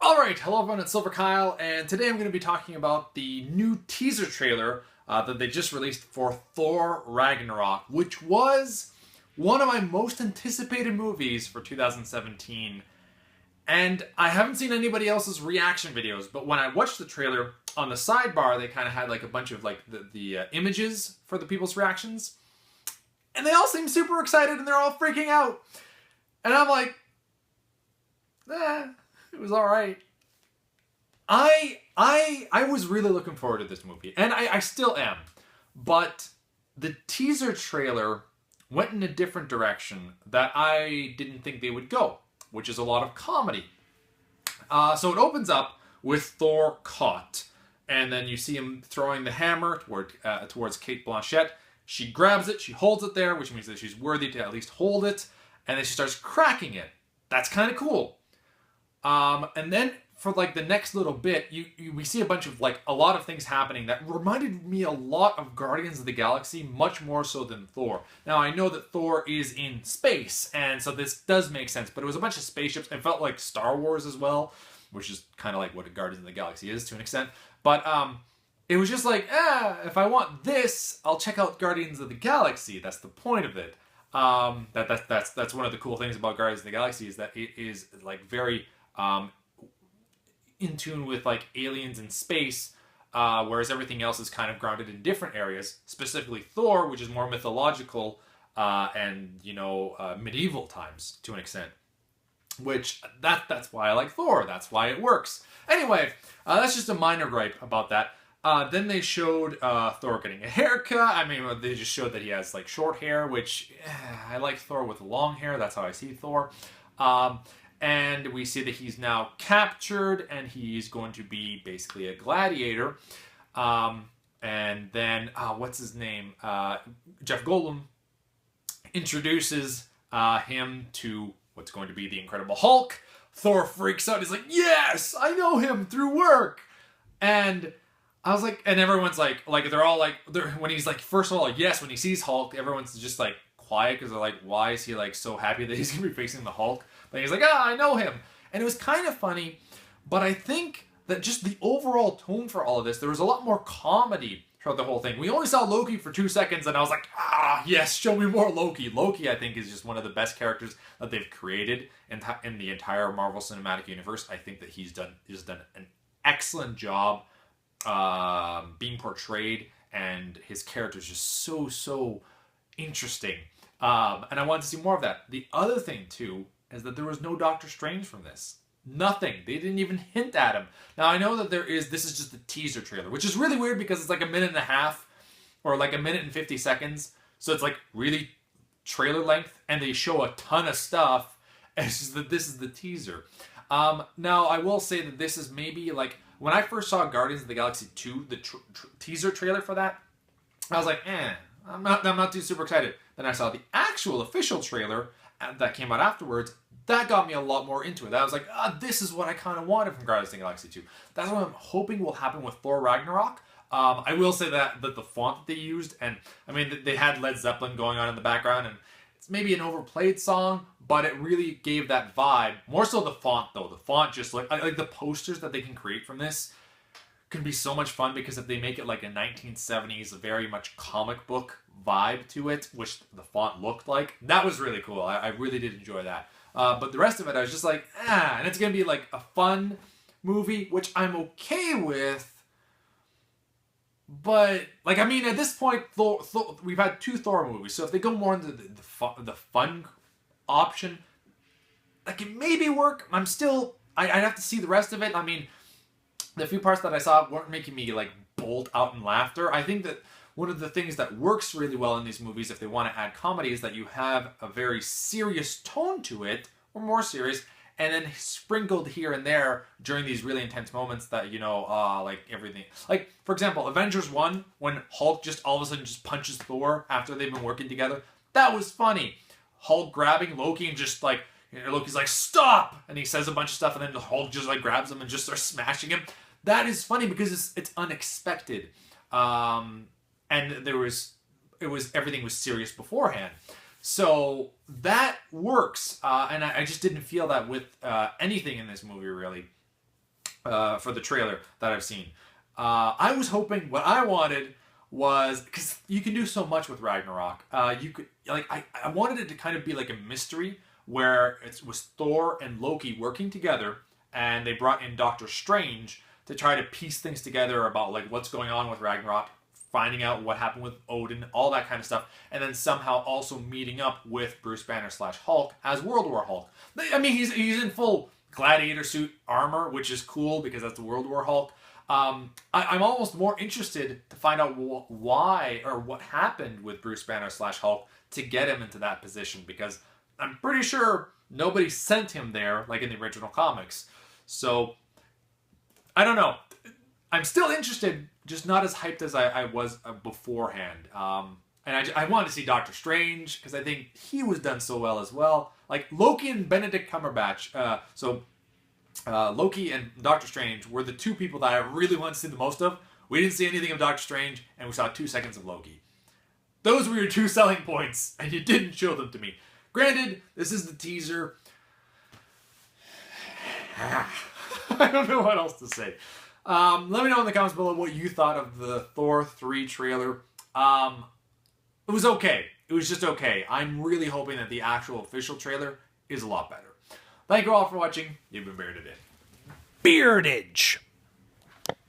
Alright, hello everyone, it's Silver Kyle, and today I'm going to be talking about the new teaser trailer that they just released for Thor Ragnarok, which was one of my most anticipated movies for 2017. And I haven't seen anybody else's reaction videos, but when I watched the trailer, on the sidebar they kind of had like a bunch of like the images for the people's reactions, and they all seem super excited and they're all freaking out. And I'm like, it was all right. I was really looking forward to this movie, and I still am. But the teaser trailer went in a different direction that I didn't think they would go, which is a lot of comedy. So it opens up with Thor caught, and then you see him throwing the hammer towards Cate Blanchett. She grabs it, she holds it there, which means that she's worthy to at least hold it, and then she starts cracking it. That's kind of cool. And then for like the next little bit, we see a bunch of like a lot of things happening that reminded me a lot of Guardians of the Galaxy, much more so than Thor. Now I know that Thor is in space, and so this does make sense, but it was a bunch of spaceships. It felt like Star Wars as well, which is kind of like what a Guardians of the Galaxy is to an extent. But it was just like, if I want this, I'll check out Guardians of the Galaxy. That's the point of it. That's one of the cool things about Guardians of the Galaxy is that it is like very in tune with like aliens in space, whereas everything else is kind of grounded in different areas. Specifically Thor, which is more mythological and medieval times to an extent. Which that's why I like Thor. That's why it works. Anyway, that's just a minor gripe about that. Then they showed Thor getting a haircut. I mean, they just showed that he has like short hair, which I like Thor with long hair. That's how I see Thor. And we see that he's now captured and he's going to be basically a gladiator. And then, what's his name? Jeff Goldblum introduces him to what's going to be the Incredible Hulk. Thor freaks out. He's like, yes, I know him through work. And I was like, and everyone's like they're all like, when he's like, first of all, yes, when he sees Hulk, everyone's just like quiet because they're like, why is he like so happy that he's going to be facing the Hulk? But he's like, I know him. And it was kind of funny, but I think that just the overall tone for all of this, there was a lot more comedy throughout the whole thing. We only saw Loki for 2 seconds, and I was like, yes, show me more Loki. Loki, I think, is just one of the best characters that they've created in the entire Marvel Cinematic Universe. I think that he's done an excellent job being portrayed, and his character is just so interesting. And I wanted to see more of that. The other thing, too, is that there was no Doctor Strange from this. Nothing. They didn't even hint at him. Now, I know that this is just the teaser trailer, which is really weird because it's like a minute and a half, or like a minute and 50 seconds. So it's like really trailer length, and they show a ton of stuff. And it's just that this is the teaser. Now, I will say that this is maybe like, when I first saw Guardians of the Galaxy 2, the teaser trailer for that, I was like, I'm not too super excited. Then I saw the actual official trailer that came out afterwards. That got me a lot more into it. I was like, this is what I kind of wanted from Guardians of the Galaxy 2. That's what I'm hoping will happen with Thor Ragnarok. I will say that the font that they used, and I mean, they had Led Zeppelin going on in the background, and it's maybe an overplayed song, but it really gave that vibe. More so the font, though. The font just like the posters that they can create from this can be so much fun, because if they make it like a 1970s, very much comic book vibe to it, which the font looked like, that was really cool. I really did enjoy that. But the rest of it, I was just like, and it's going to be like a fun movie, which I'm okay with. But, like, I mean, at this point, Thor, we've had 2 Thor movies, so if they go more into the fun option, that can maybe work. I'd have to see the rest of it. I mean, the few parts that I saw weren't making me, like, bolt out in laughter. I think that one of the things that works really well in these movies, if they want to add comedy, is that you have a very serious tone to it, or more serious, and then sprinkled here and there during these really intense moments that, like everything. Like, for example, Avengers 1, when Hulk just all of a sudden just punches Thor after they've been working together. That was funny. Hulk grabbing Loki and just like, Loki's like, stop! And he says a bunch of stuff, and then the Hulk just like grabs him and just starts smashing him. That is funny because it's unexpected. And everything was serious beforehand. So that works, and I just didn't feel that with anything in this movie, really. for the trailer that I've seen. I was hoping, what I wanted was, because you can do so much with Ragnarok. You could, like, I wanted it to kind of be like a mystery where it was Thor and Loki working together, and they brought in Doctor Strange to try to piece things together about like what's going on with Ragnarok, finding out what happened with Odin, all that kind of stuff, and then somehow also meeting up with Bruce Banner / Hulk as World War Hulk. I mean, he's in full gladiator suit armor, which is cool because that's the World War Hulk. I'm almost more interested to find out why or what happened with Bruce Banner / Hulk to get him into that position, because I'm pretty sure nobody sent him there like in the original comics. So, I don't know. I'm still interested, just not as hyped as I was beforehand. And I wanted to see Doctor Strange, because I think he was done so well as well. Like, Loki and Benedict Cumberbatch. Loki and Doctor Strange were the two people that I really wanted to see the most of. We didn't see anything of Doctor Strange, and we saw 2 seconds of Loki. Those were your 2 selling points, and you didn't show them to me. Granted, this is the teaser. I don't know what else to say. Let me know in the comments below what you thought of the Thor 3 trailer. It was okay. It was just okay. I'm really hoping that the actual official trailer is a lot better. Thank you all for watching. You've been bearded in. Beardage.